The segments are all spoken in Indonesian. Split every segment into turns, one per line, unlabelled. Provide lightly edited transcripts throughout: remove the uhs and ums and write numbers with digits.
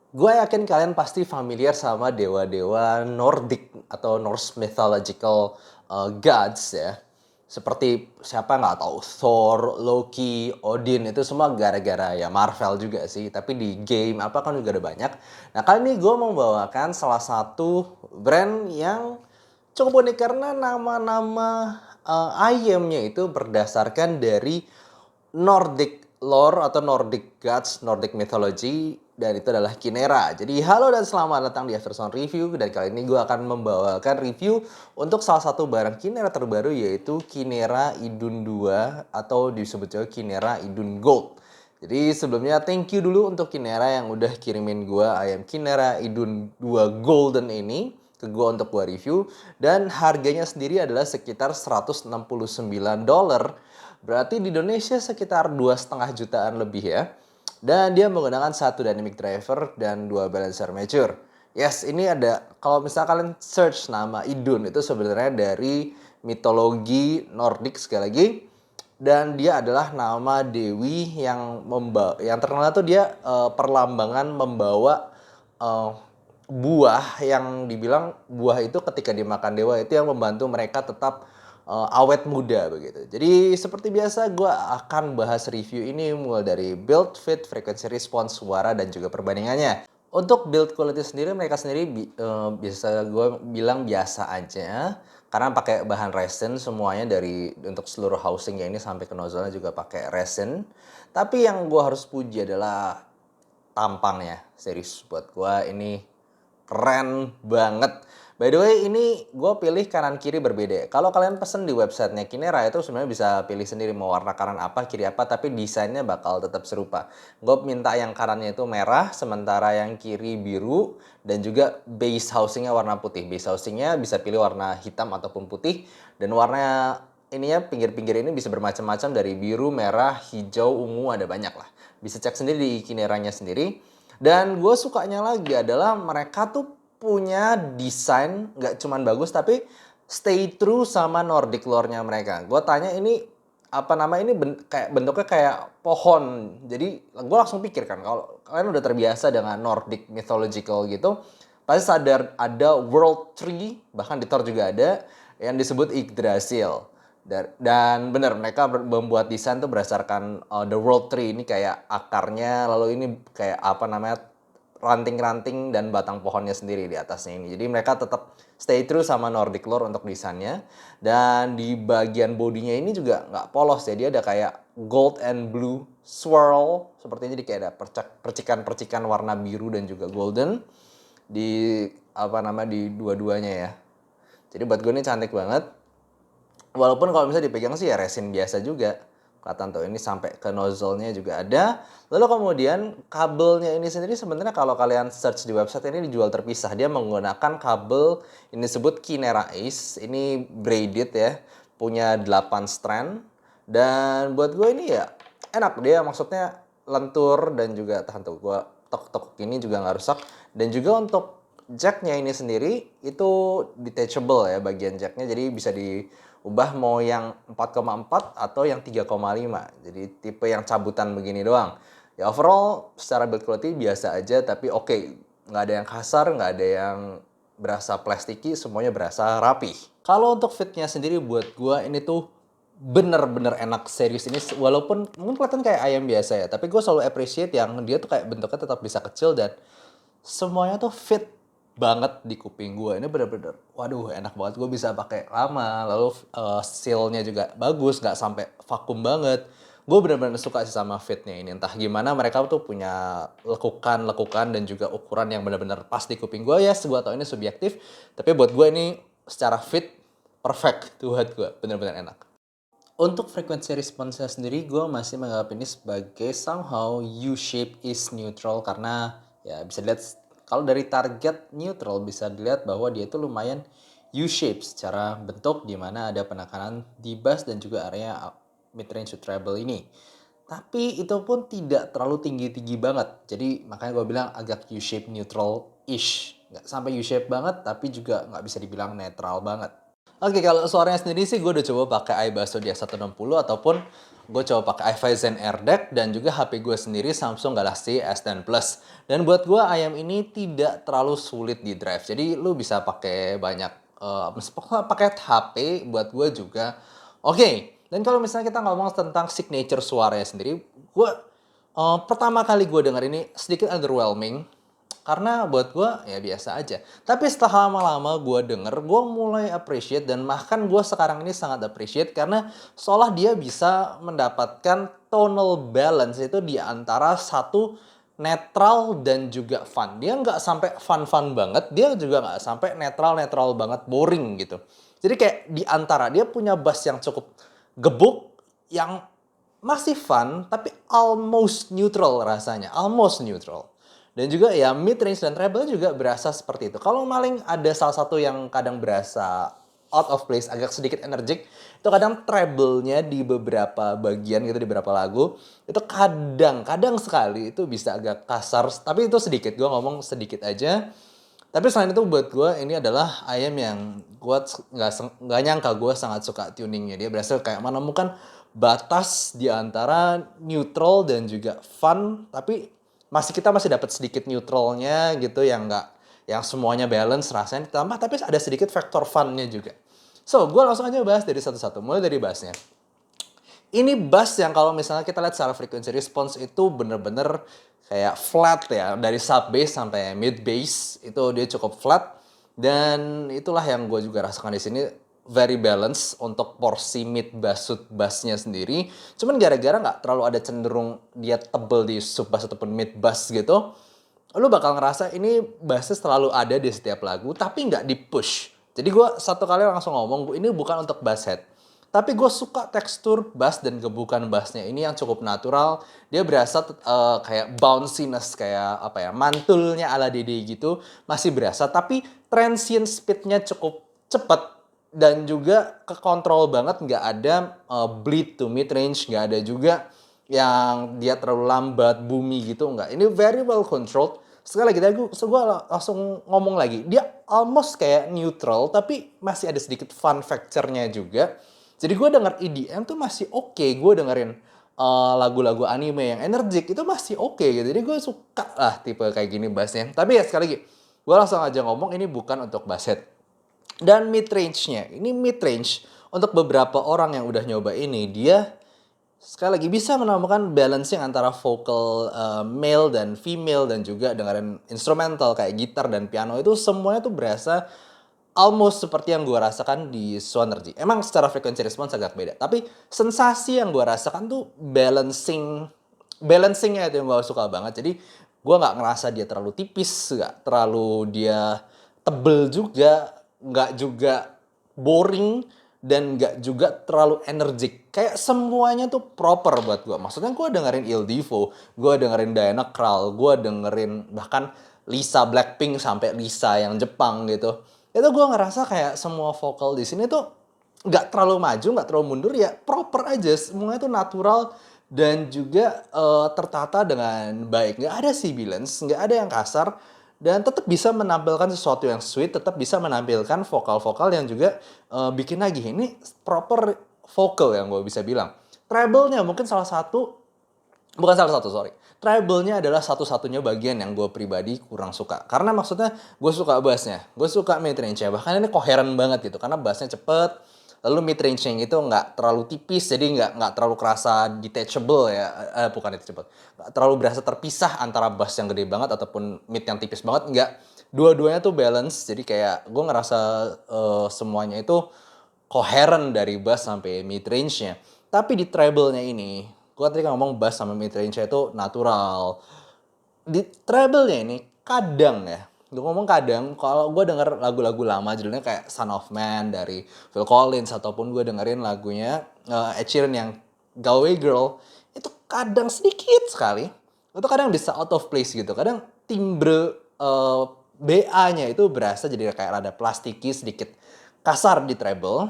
Gue yakin kalian pasti familiar sama dewa-dewa Nordic atau Norse mythological gods ya. Seperti siapa nggak tahu Thor, Loki, Odin itu semua gara-gara ya Marvel juga sih. Tapi di game apa kan juga ada banyak. Nah kali ini gue mau membawakan salah satu brand yang cukup unik karena nama-nama itemnya itu berdasarkan dari Nordic lore atau Nordic gods, Nordic mythology, dan itu adalah Kinera. Jadi halo dan selamat datang di Aftersound Review, dan kali ini gue akan membawakan review untuk salah satu barang Kinera terbaru yaitu Kinera Idun 2 atau disebut juga Kinera Idun Gold. Jadi sebelumnya thank you dulu untuk Kinera yang udah kirimin gue ayam Kinera Idun 2 Golden ini ke gue untuk gue review, dan harganya sendiri adalah sekitar $169. Berarti di Indonesia sekitar 2,5 jutaan lebih ya. Dan dia menggunakan satu dynamic driver dan dua balancer mature. Yes, ini ada, kalau misalnya kalian search nama Idun itu sebenarnya dari mitologi Nordik sekali lagi. Dan dia adalah nama dewi yang terkenal tuh dia perlambangan membawa eh, buah yang dibilang buah itu ketika dimakan dewa itu yang membantu mereka tetap awet muda begitu. Jadi seperti biasa gue akan bahas review ini mulai dari build, fit, frekuensi respons, suara, dan juga perbandingannya. Untuk build quality sendiri mereka sendiri bisa gue bilang biasa aja karena pakai bahan resin semuanya dari untuk seluruh housingnya ini sampai ke nozzle-nya juga pakai resin. Tapi yang gue harus puji adalah tampangnya. Serius buat gue ini keren banget. By the way, ini gue pilih kanan kiri berbeda. Kalau kalian pesen di websitenya Kinera itu sebenarnya bisa pilih sendiri mau warna kanan apa, kiri apa, tapi desainnya bakal tetap serupa. Gue minta yang kanannya itu merah, sementara yang kiri biru, dan juga base housingnya warna putih. Base housingnya bisa pilih warna hitam ataupun putih, dan warna ininya pinggir-pinggir ini bisa bermacam-macam dari biru, merah, hijau, ungu, ada banyak lah. Bisa cek sendiri di Kineranya sendiri. Dan gue sukanya lagi adalah mereka tuh punya desain nggak cuman bagus tapi stay true sama Nordic lore-nya mereka. Gue tanya ini apa nama ini kayak bentuknya kayak pohon. Jadi gue langsung pikir kan kalau kalian udah terbiasa dengan Nordic mythological gitu, pasti sadar ada world tree, bahkan di Thor juga ada yang disebut Yggdrasil. Dan benar mereka membuat desain tuh berdasarkan the world tree ini kayak akarnya, lalu ini kayak apa namanya ranting-ranting dan batang pohonnya sendiri di atasnya ini. Jadi mereka tetap stay true sama Nordic lore untuk desainnya. Dan di bagian bodinya ini juga nggak polos ya, dia ada kayak gold and blue swirl sepertinya, jadi kayak ada percikan-percikan warna biru dan juga golden di apa nama di dua-duanya ya. Jadi buat gue ini cantik banget. Walaupun kalau misalnya dipegang sih ya resin biasa juga. Kelihatan tuh ini sampai ke nozzle-nya juga ada. Lalu kemudian kabelnya ini sendiri sebenarnya kalau kalian search di website ini dijual terpisah. Dia menggunakan kabel ini disebut Kinera Ace. Ini braided ya. Punya 8 strand. Dan buat gue ini ya enak. Dia maksudnya lentur dan juga tahan tuh. Gue tok-tok ini juga nggak rusak. Dan juga untuk jacknya ini sendiri itu detachable ya bagian jacknya, jadi bisa diubah mau yang 4,4 atau yang 3,5, jadi tipe yang cabutan begini doang. Ya overall secara build quality biasa aja tapi oke, nggak ada yang kasar, nggak ada yang berasa plastiki, semuanya berasa rapi. Kalau untuk fitnya sendiri buat gua ini tuh bener-bener enak, serius ini walaupun mungkin kelihatan kayak ayam biasa ya, tapi gue selalu appreciate yang dia tuh kayak bentuknya tetap bisa kecil dan semuanya tuh fit banget di kuping gue. Ini bener-bener, waduh enak banget. Gue bisa pakai lama, lalu seal-nya juga bagus, nggak sampai vakum banget. Gue bener-bener suka sih sama fitnya ini. Entah gimana mereka tuh punya lekukan dan juga ukuran yang bener-bener pas di kuping gue. Ya, gue tau ini subjektif, tapi buat gue ini secara fit perfect tuh buat gue. Bener-bener enak. Untuk frekuensi responsnya sendiri, gue masih menganggap ini sebagai somehow U-shape is neutral karena ya bisa dilihat kalau dari target neutral bisa dilihat bahwa dia itu lumayan U-shape secara bentuk di mana ada penekanan di bass dan juga area mid-range to treble ini. Tapi itu pun tidak terlalu tinggi-tinggi banget. Jadi makanya gue bilang agak U-shape neutral-ish. Nggak sampai U-shape banget tapi juga nggak bisa dibilang netral banget. Oke, kalau suaranya sendiri sih gue udah coba pakai iBasso DX160 ataupun gue coba pakai iFi Zen Air Deck dan juga HP gue sendiri Samsung Galaxy S10 Plus. Dan buat gue ayam ini tidak terlalu sulit di drive. Jadi lu bisa pakai banyak pakai HP buat gue juga. Oke. Dan kalau misalnya kita ngomong tentang signature suaranya sendiri, gue pertama kali gue denger ini sedikit underwhelming karena buat gue ya biasa aja. Tapi setelah lama-lama gue denger, gue mulai appreciate dan bahkan gue sekarang ini sangat appreciate karena seolah dia bisa mendapatkan tonal balance itu di antara satu netral dan juga fun. Dia nggak sampai fun-fun banget, dia juga nggak sampai netral-netral banget boring gitu. Jadi kayak di antara dia punya bass yang cukup gebuk, yang masih fun tapi almost neutral rasanya, almost neutral. Dan juga ya mid range dan treble juga berasa seperti itu. Kalau maling ada salah satu yang kadang berasa out of place, agak sedikit energik, itu kadang treble-nya di beberapa bagian gitu, di beberapa lagu, itu kadang sekali itu bisa agak kasar, tapi itu sedikit, gue ngomong sedikit aja. Tapi selain itu buat gue ini adalah ayam yang gue nggak nyangka gue sangat suka tuningnya. Dia berhasil kayak menemukan batas di antara neutral dan juga fun, tapi kita masih dapat sedikit neutralnya gitu yang nggak yang semuanya balance rasanya ditambah tapi ada sedikit faktor funnya juga. So, gue langsung aja bahas dari satu-satu. Mulai dari bassnya. Ini bass yang kalau misalnya kita lihat secara frequency response itu bener-bener kayak flat ya. Dari sub bass sampai mid bass itu dia cukup flat. Dan itulah yang gue juga rasakan di sini. Very balance untuk porsi mid bass sub bassnya sendiri. Cuman gara-gara nggak terlalu ada cenderung dia tebel di sub bass ataupun mid bass gitu. Lu bakal ngerasa ini bassnya selalu ada di setiap lagu tapi nggak di push. Jadi gue satu kali langsung ngomong ini bukan untuk bass head. Tapi gue suka tekstur bass dan gebukan bassnya ini yang cukup natural. Dia berasa kayak bounciness, kayak apa ya, mantulnya ala Dede gitu. Masih berasa, tapi transient speednya cukup cepet. Dan juga kekontrol banget, nggak ada bleed to mid range, nggak ada juga yang dia terlalu lambat, bumi gitu, nggak. Ini very well controlled. Sekali lagi, gue langsung ngomong lagi. Dia almost kayak neutral, tapi masih ada sedikit fun factor-nya juga. Jadi gue denger EDM tuh masih oke. Gue dengerin lagu-lagu anime yang energik itu masih oke gitu. Jadi gue suka lah tipe kayak gini bassnya. Tapi ya sekali lagi, gue langsung aja ngomong ini bukan untuk bass head. Dan mid range-nya, ini mid range untuk beberapa orang yang udah nyoba ini, dia sekali lagi bisa menemukan balancing antara vokal male dan female dan juga dengerin instrumental kayak gitar dan piano itu semuanya tuh berasa almost seperti yang gue rasakan di Swanergy. Emang secara frequency response agak beda, tapi sensasi yang gue rasakan tuh balancingnya itu yang gue suka banget. Jadi gue nggak ngerasa dia terlalu tipis, nggak terlalu dia tebel juga, nggak juga boring, dan nggak juga terlalu energik. Kayak semuanya tuh proper buat gue. Maksudnya gue dengerin Il Divo, gue dengerin Diana Krall, gue dengerin bahkan Lisa Blackpink sampai Lisa yang Jepang gitu. Itu gue ngerasa kayak semua vokal di sini tuh nggak terlalu maju, nggak terlalu mundur, ya proper aja. Semuanya tuh natural dan juga tertata dengan baik. Nggak ada sibilance, nggak ada yang kasar. Dan tetap bisa menampilkan sesuatu yang sweet, tetap bisa menampilkan vokal-vokal yang juga bikin lagi. Ini proper vokal yang gue bisa bilang. Treble-nya mungkin bukan salah satu, sorry. Treble-nya adalah satu-satunya bagian yang gue pribadi kurang suka. Karena maksudnya gue suka bass-nya, gue suka mid-range-nya. Bahkan ini koheren banget gitu, karena bass-nya cepet, lalu mid-range-nya itu nggak terlalu tipis, jadi nggak terlalu kerasa detachable ya, bukan detachable. Nggak terlalu berasa terpisah antara bass yang gede banget ataupun mid yang tipis banget, nggak. Dua-duanya tuh balance, jadi kayak gue ngerasa semuanya itu koheren dari bass sampai mid-range-nya. Tapi di treble-nya ini, gue tadi kan ngomong bass sama mid-range-nya itu natural. Di treble-nya ini kadang ya, gue ngomong kadang, kalau gue denger lagu-lagu lama judulnya kayak Son of Man dari Phil Collins, ataupun gue dengerin lagunya Ed Sheeran yang Galway Girl, itu kadang sedikit sekali, itu kadang bisa out of place gitu. Kadang timbre BA-nya itu berasa jadi kayak rada plastiki, sedikit kasar di treble.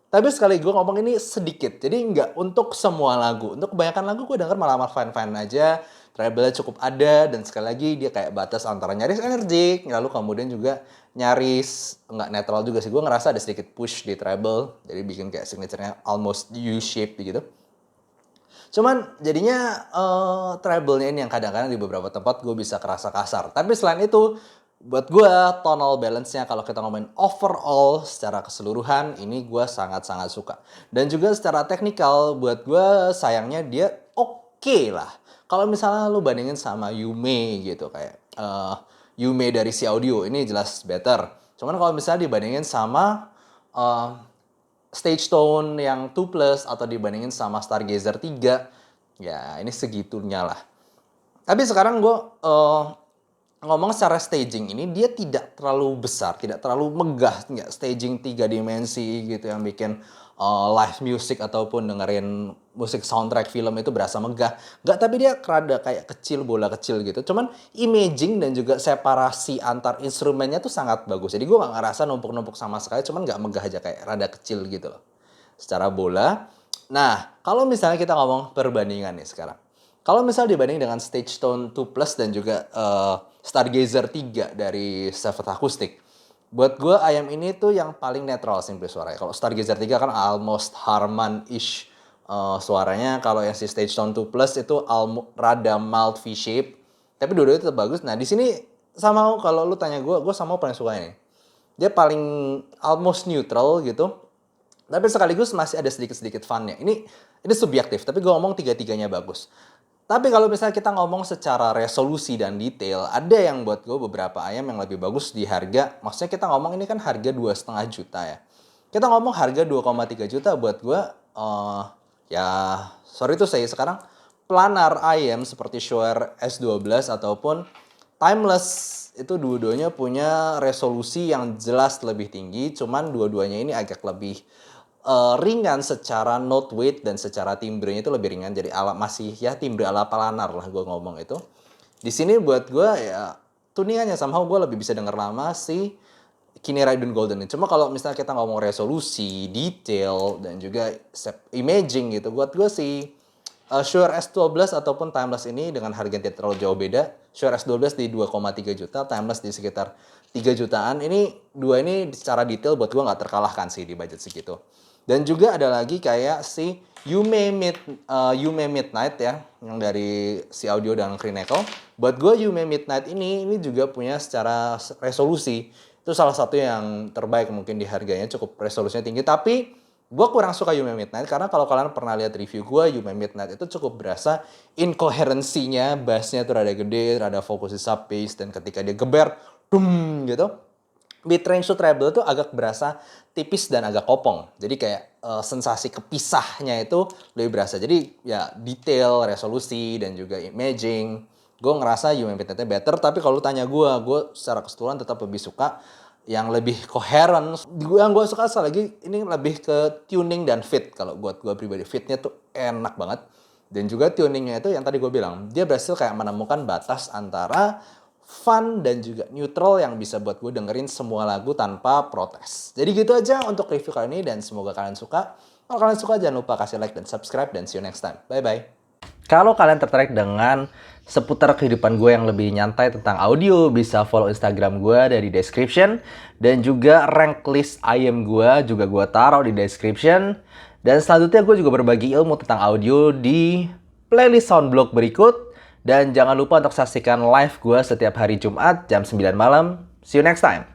Tapi sekali gue ngomong ini sedikit, jadi nggak untuk semua lagu. Untuk kebanyakan lagu gue denger malah fine-fine aja, treble-nya cukup ada, dan sekali lagi dia kayak batas antara nyaris energik, lalu kemudian juga nyaris nggak netral juga sih. Gue ngerasa ada sedikit push di treble, jadi bikin kayak signature-nya almost U-shaped gitu. Cuman jadinya treble-nya ini yang kadang-kadang di beberapa tempat gue bisa kerasa kasar. Tapi selain itu, buat gue tonal balance-nya kalau kita ngomongin overall secara keseluruhan, ini gue sangat-sangat suka. Dan juga secara teknikal, buat gue sayangnya dia oke lah. Kalau misalnya lu bandingin sama Yume gitu, kayak Yume dari Si Audio, ini jelas better. Cuman kalau misalnya dibandingin sama Stage Tone yang 2 Plus atau dibandingin sama Stargazer 3, ya ini segitunya lah. Tapi sekarang gue ngomong secara staging ini, dia tidak terlalu besar, tidak terlalu megah, nggak staging 3 dimensi gitu yang bikin live music ataupun dengerin musik soundtrack film itu berasa megah. Nggak, tapi dia rada kayak kecil, bola kecil gitu. Cuman imaging dan juga separasi antar instrumennya tuh sangat bagus. Jadi gue nggak ngerasa numpuk-numpuk sama sekali, cuman nggak megah aja, kayak rada kecil gitu loh. Secara bola. Nah, kalau misalnya kita ngomong perbandingan nih sekarang. Kalau misalnya dibanding dengan Stage Tone 2 Plus dan juga Stargazer 3 dari Seventh Acoustic, buat gue ayam ini tuh yang paling netral simply suaranya. Kalau Stargazer 3 kan almost Harman-ish suaranya. Kalau yang si Stage Tone 2 Plus itu rada mild V-shape. Tapi dua-duanya tetap bagus. Nah di sini sama, kalau lu tanya gue sama paling suka ini. Dia paling almost neutral gitu. Tapi sekaligus masih ada sedikit-sedikit fun-nya. Ini subjektif, tapi gue ngomong tiga-tiganya bagus. Tapi kalau misalnya kita ngomong secara resolusi dan detail, ada yang buat gue beberapa ayam yang lebih bagus di harga. Maksudnya kita ngomong ini kan harga 2,5 juta ya. Kita ngomong harga 2,3 juta buat gue, ya sorry tuh saya sekarang planar ayam seperti Shure S12 ataupun Timeless itu dua-duanya punya resolusi yang jelas lebih tinggi. Cuman dua-duanya ini agak lebih ringan secara note weight dan secara timbrenya itu lebih ringan. Jadi masih ya timbre ala planar lah gue ngomong itu. Di sini buat gue ya tuningannya somehow gue lebih bisa denger lama si Kinney Raidun Golden ini. Cuma kalau misalnya kita ngomong resolusi, detail dan juga imaging gitu, buat gue si Shure S12 ataupun Timeless ini dengan harga yang tidak terlalu jauh beda. Shure S12 di 2,3 juta, Timeless di sekitar 3 jutaan. Ini dua ini secara detail buat gue nggak terkalahkan sih di budget segitu. Dan juga ada lagi kayak si Yume Midnight ya, yang dari Si Audio dan Crinacle. Buat gue Yume Midnight ini juga punya secara resolusi. Itu salah satu yang terbaik mungkin di harganya, cukup resolusinya tinggi. Tapi gue kurang suka Yume Midnight karena kalau kalian pernah lihat review gue, Yume Midnight itu cukup berasa inkoherensinya, bassnya tuh rada gede, rada fokus di sub bass, dan ketika dia geber, dum gitu. Mid-range to treble itu agak berasa tipis dan agak kopong. Jadi kayak sensasi kepisahnya itu lebih berasa. Jadi ya detail, resolusi, dan juga imaging. Gue ngerasa Yume Midnight-nya better. Tapi kalau lu tanya gue secara keseluruhan tetap lebih suka yang lebih koheren. Yang gue suka sekali lagi ini lebih ke tuning dan fit. Kalau buat gue pribadi, fitnya tuh enak banget. Dan juga tuningnya itu yang tadi gue bilang, dia berhasil kayak menemukan batas antara fun dan juga neutral yang bisa buat gue dengerin semua lagu tanpa protes. Jadi gitu aja untuk review kali ini dan semoga kalian suka. Kalau kalian suka jangan lupa kasih like dan subscribe dan see you next time. Bye-bye. Kalau kalian tertarik dengan seputar kehidupan gue yang lebih nyantai tentang audio, bisa follow Instagram gue dari description. Dan juga rank list IM gue juga gue taruh di description. Dan selanjutnya gue juga berbagi ilmu tentang audio di playlist Soundblock berikut. Dan jangan lupa untuk saksikan live gue setiap hari Jumat jam 9 malam. See you next time.